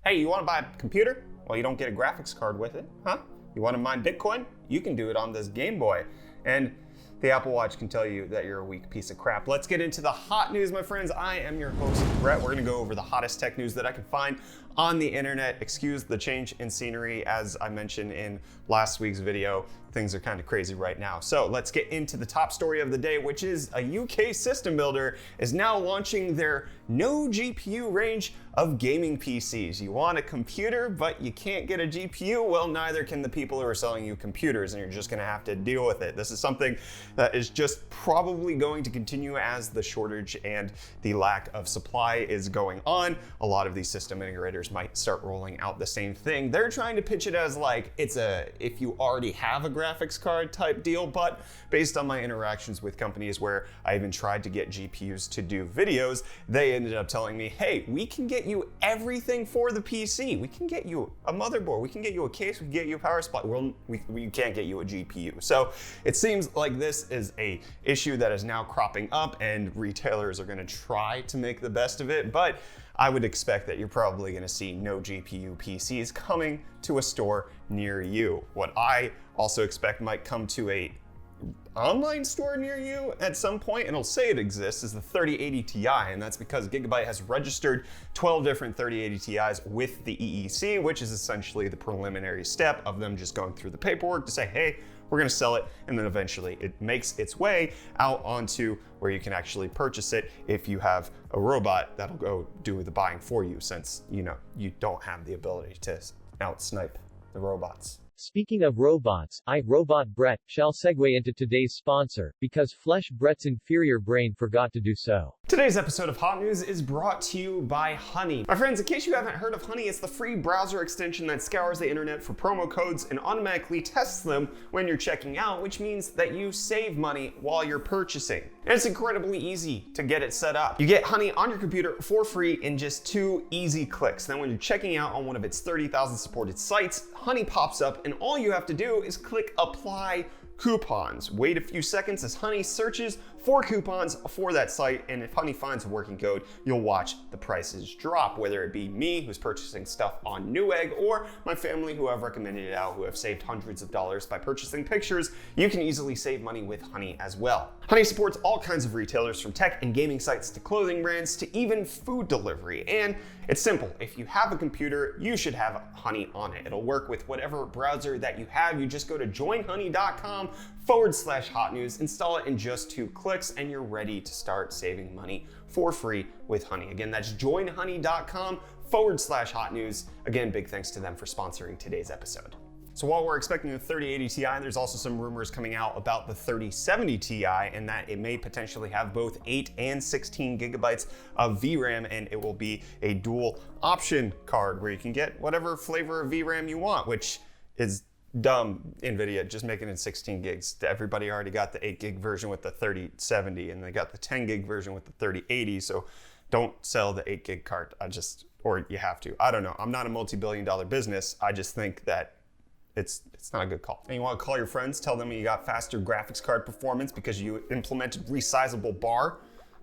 Hey, you want to buy a computer? Well, you don't get a graphics card with it, huh? You want to mine Bitcoin? You can do it on this Game Boy. And the Apple Watch can tell you that you're a weak piece of crap. Let's get into the hot news, my friends. I am your host, Brett. We're gonna go over the hottest tech news that I can find on the internet. Excuse the change in scenery. As I mentioned in last week's video, things are kind of crazy right now. So let's get into the top story of the day, which is a UK system builder is now launching their no GPU range of gaming PCs. You want a computer, but you can't get a GPU? Well, neither can the people who are selling you computers, and you're just gonna have to deal with it. This is something that is just probably going to continue as the shortage and the lack of supply is going on. A lot of these system integrators might start rolling out the same thing. They're trying to pitch it as like it's a if you already have a graphics card type deal, but based on my interactions with companies where I even tried to get GPUs to do videos, they ended up telling me, hey, we can get you everything for the PC. We can get you a motherboard, we can get you a case, we can get you a power supply. Well, we can't get you a GPU. So it seems like this is a issue that is now cropping up, and retailers are going to try to make the best of it, but I would expect that you're probably going to see no GPU PCs coming to a store near you. What I also expect might come to a online store near you at some point, and it'll say it exists, is the 3080 Ti, and that's because Gigabyte has registered 12 different 3080 Ti's with the EEC, which is essentially the preliminary step of them just going through the paperwork to say, hey, we're gonna sell it, and then eventually it makes its way out onto where you can actually purchase it if you have a robot that'll go do the buying for you, since you don't have the ability to out-snipe the robots. Speaking of robots, Robot Brett, shall segue into today's sponsor, because Flesh Brett's inferior brain forgot to do so. Today's episode of Hot News is brought to you by Honey. My friends, in case you haven't heard of Honey, it's the free browser extension that scours the internet for promo codes and automatically tests them when you're checking out, which means that you save money while you're purchasing. And it's incredibly easy to get it set up. You get Honey on your computer for free in just 2 easy clicks. Then when you're checking out on one of its 30,000 supported sites, Honey pops up, and all you have to do is click Apply Coupons. Wait a few seconds as Honey searches for coupons for that site, and if Honey finds a working code, you'll watch the prices drop, whether it be me who's purchasing stuff on Newegg or my family who have recommended it out, who have saved hundreds of dollars by purchasing pictures. You can easily save money with Honey as well. Honey supports all kinds of retailers, from tech and gaming sites to clothing brands to even food delivery. And it's simple. If you have a computer, you should have Honey on it. It'll work with whatever browser that you have. You just go to joinhoney.com/hot news, install it in just 2 clicks, and you're ready to start saving money for free with Honey. Again, that's joinhoney.com/hot news. Again, big thanks to them for sponsoring today's episode. So while we're expecting the 3080 Ti, there's also some rumors coming out about the 3070 Ti, and that it may potentially have both 8 and 16 gigabytes of VRAM, and it will be a dual option card where you can get whatever flavor of VRAM you want, which is dumb. NVIDIA, just making it 16 gigs. Everybody already got the 8 gig version with the 3070, and they got the 10 gig version with the 3080, so don't sell the 8 gig card. Or you have to. I don't know. I'm not a multi-billion-dollar business. I just think that it's not a good call. And you want to call your friends, tell them you got faster graphics card performance because you implemented resizable bar?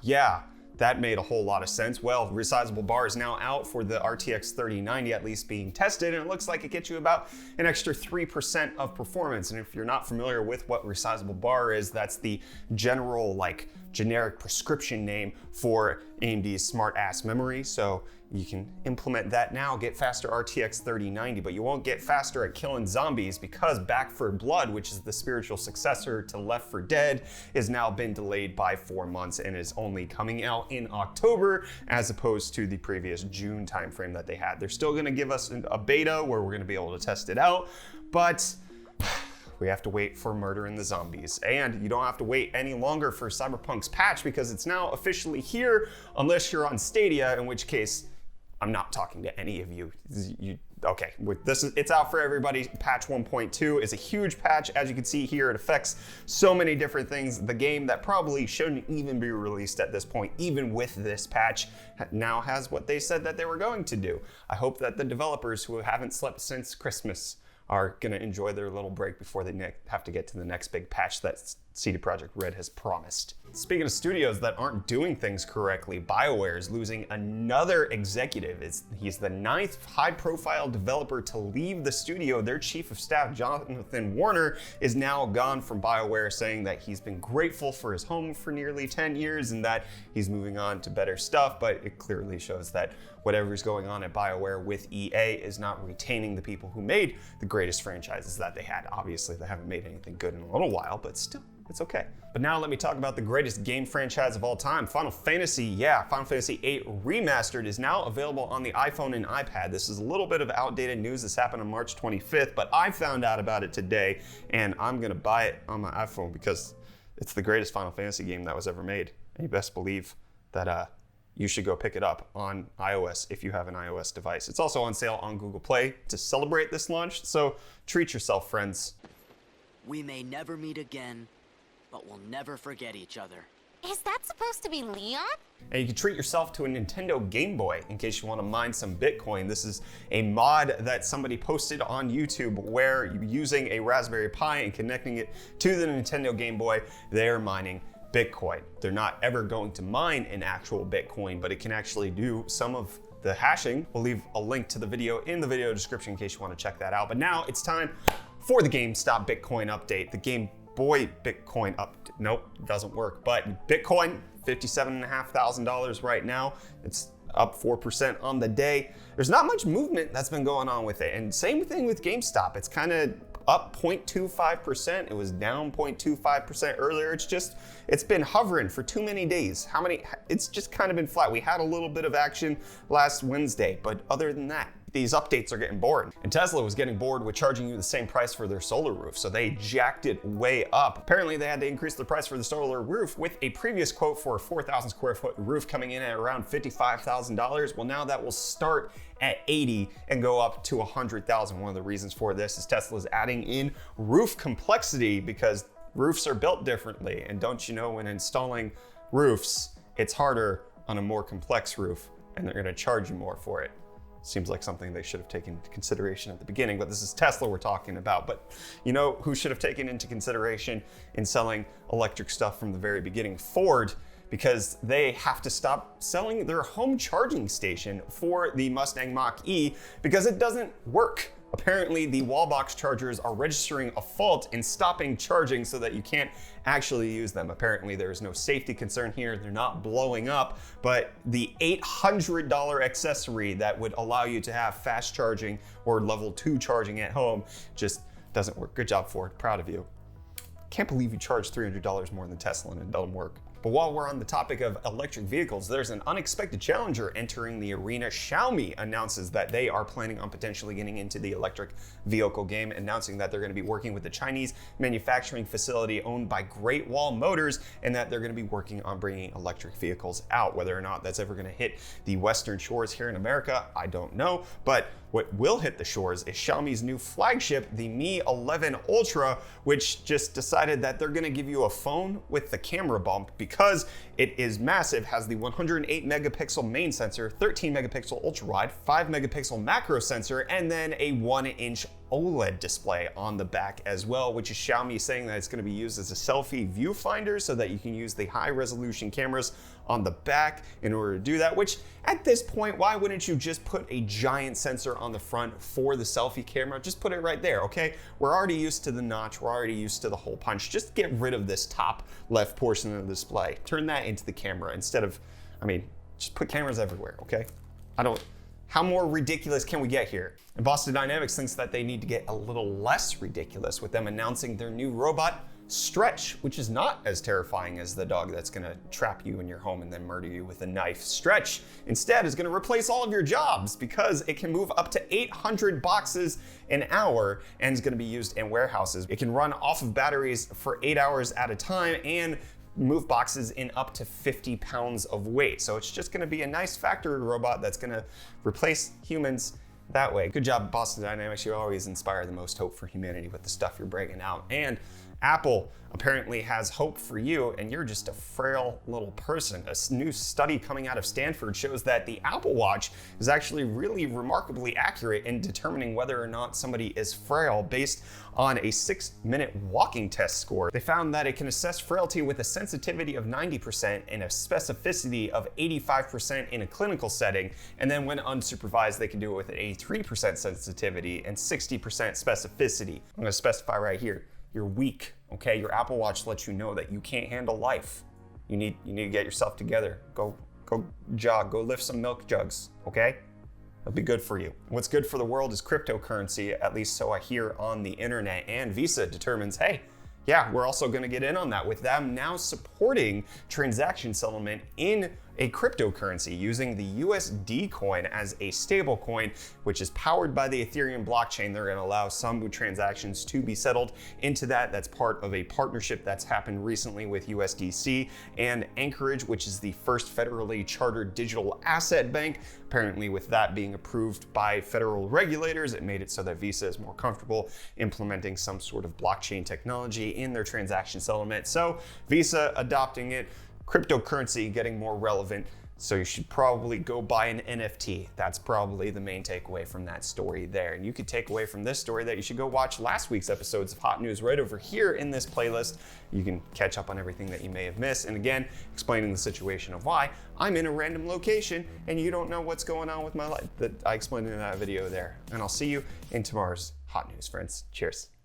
Yeah, that made a whole lot of sense. Well, resizable bar is now out for the RTX 3090, at least being tested, and it looks like it gets you about an extra 3% of performance. And if you're not familiar with what resizable bar is, that's the generic prescription name for AMD's smart ass memory. So you can implement that now, get faster RTX 3090, but you won't get faster at killing zombies because Back 4 Blood, which is the spiritual successor to Left 4 Dead, has now been delayed by 4 months and is only coming out in October as opposed to the previous June timeframe that they had. They're still gonna give us a beta where we're gonna be able to test it out, but we have to wait for Murder in the Zombies. And you don't have to wait any longer for Cyberpunk's patch because it's now officially here, unless you're on Stadia, in which case I'm not talking to any of you. Okay, it's out for everybody. Patch 1.2 is a huge patch. As you can see here, it affects so many different things. The game that probably shouldn't even be released at this point, even with this patch, now has what they said that they were going to do. I hope that the developers who haven't slept since Christmas are gonna enjoy their little break before they have to get to the next big patch that CD Projekt Red has promised. Speaking of studios that aren't doing things correctly, Bioware is losing another executive. He's the 9th high-profile developer to leave the studio. Their chief of staff, Jonathan Warner, is now gone from Bioware, saying that he's been grateful for his home for nearly 10 years and that he's moving on to better stuff, but it clearly shows that whatever's going on at Bioware with EA is not retaining the people who made the greatest franchises that they had. Obviously, they haven't made anything good in a little while, but still, it's okay. But now let me talk about the greatest game franchise of all time, Final Fantasy. Final Fantasy VIII Remastered is now available on the iPhone and iPad. This is a little bit of outdated news. This happened on March 25th, but I found out about it today, and I'm gonna buy it on my iPhone because it's the greatest Final Fantasy game that was ever made. And you best believe that you should go pick it up on iOS if you have an iOS device. It's also on sale on Google Play to celebrate this launch, so treat yourself, friends. We may never meet again, but we'll never forget each other. Is that supposed to be Leon? And you can treat yourself to a Nintendo Game Boy in case you want to mine some Bitcoin. This is a mod that somebody posted on YouTube where you're using a Raspberry Pi and connecting it to the Nintendo Game Boy, they're mining Bitcoin. They're not ever going to mine an actual Bitcoin, but it can actually do some of the hashing. We'll leave a link to the video in the video description in case you want to check that out. But now it's time for the GameStop Bitcoin update. The Game Boy Bitcoin nope, doesn't work. But Bitcoin, $57,500 right now. It's up 4% on the day. There's not much movement that's been going on with it. And same thing with GameStop. It's kind of up 0.25%. It was down 0.25% earlier. It's been hovering for too many days. It's just kind of been flat. We had a little bit of action last Wednesday, but other than that, these updates are getting boring. And Tesla was getting bored with charging you the same price for their solar roof, so they jacked it way up. Apparently they had to increase the price for the solar roof with a previous quote for a 4,000 square foot roof coming in at around $55,000. Well, now that will start at 80 and go up to 100,000. One of the reasons for this is Tesla's adding in roof complexity because roofs are built differently. And don't you know, when installing roofs, it's harder on a more complex roof and they're gonna charge you more for it. Seems like something they should have taken into consideration at the beginning, but this is Tesla we're talking about. But you know who should have taken into consideration in selling electric stuff from the very beginning? Ford, because they have to stop selling their home charging station for the Mustang Mach-E because it doesn't work. Apparently the wall box chargers are registering a fault and stopping charging so that you can't actually use them. Apparently there is no safety concern here. They're not blowing up, but the $800 accessory that would allow you to have fast charging or level 2 charging at home just doesn't work. Good job, Ford. Proud of you. Can't believe you charge $300 more than Tesla and it doesn't work. But while we're on the topic of electric vehicles, there's an unexpected challenger entering the arena. Xiaomi announces that they are planning on potentially getting into the electric vehicle game, announcing that they're going to be working with the Chinese manufacturing facility owned by Great Wall Motors, and that they're going to be working on bringing electric vehicles out. Whether or not that's ever going to hit the Western shores here in America, I don't know. But what will hit the shores is Xiaomi's new flagship, the Mi 11 Ultra, which just decided that they're going to give you a phone with the camera bump because it is massive, has the 108 megapixel main sensor, 13 megapixel ultra wide, 5 megapixel macro sensor, and then a 1-inch OLED display on the back as well, which is Xiaomi saying that it's going to be used as a selfie viewfinder so that you can use the high resolution cameras on the back in order to do that, which at this point, why wouldn't you just put a giant sensor on the front for the selfie camera? Just put it right there, okay? We're already used to the notch. We're already used to the hole punch. Just get rid of this top left portion of the display. Turn that into the camera instead of, just put cameras everywhere, okay? How more ridiculous can we get here? And Boston Dynamics thinks that they need to get a little less ridiculous with them announcing their new robot, Stretch, which is not as terrifying as the dog that's gonna trap you in your home and then murder you with a knife. Stretch instead is gonna replace all of your jobs because it can move up to 800 boxes an hour and is gonna be used in warehouses. It can run off of batteries for 8 hours at a time and move boxes in up to 50 pounds of weight. So it's just gonna be a nice factory robot that's gonna replace humans that way. Good job, Boston Dynamics. You always inspire the most hope for humanity with the stuff you're bringing out. And Apple apparently has hope for you, and you're just a frail little person. A new study coming out of Stanford shows that the Apple Watch is actually really remarkably accurate in determining whether or not somebody is frail based on a 6-minute walking test score. They found that it can assess frailty with a sensitivity of 90% and a specificity of 85% in a clinical setting, and then when unsupervised, they can do it with an 83% sensitivity and 60% specificity. I'm gonna specify right here. You're weak, okay? Your Apple Watch lets you know that you can't handle life. You need to get yourself together. Go jog, go lift some milk jugs, okay? That'll be good for you. What's good for the world is cryptocurrency, at least so I hear on the internet, and Visa determines, hey, yeah, we're also gonna get in on that with them now supporting transaction settlement in a cryptocurrency using the USD coin as a stable coin, which is powered by the Ethereum blockchain. They're gonna allow some transactions to be settled into that. That's part of a partnership that's happened recently with USDC and Anchorage, which is the first federally chartered digital asset bank. Apparently with that being approved by federal regulators, it made it so that Visa is more comfortable implementing some sort of blockchain technology in their transaction settlement. So Visa adopting it, cryptocurrency getting more relevant, so you should probably go buy an NFT. That's probably the main takeaway from that story there. And you could take away from this story that you should go watch last week's episodes of Hot News right over here in this playlist. You can catch up on everything that you may have missed. And again, explaining the situation of why I'm in a random location and you don't know what's going on with my life that I explained in that video there. And I'll see you in tomorrow's Hot News, friends. Cheers.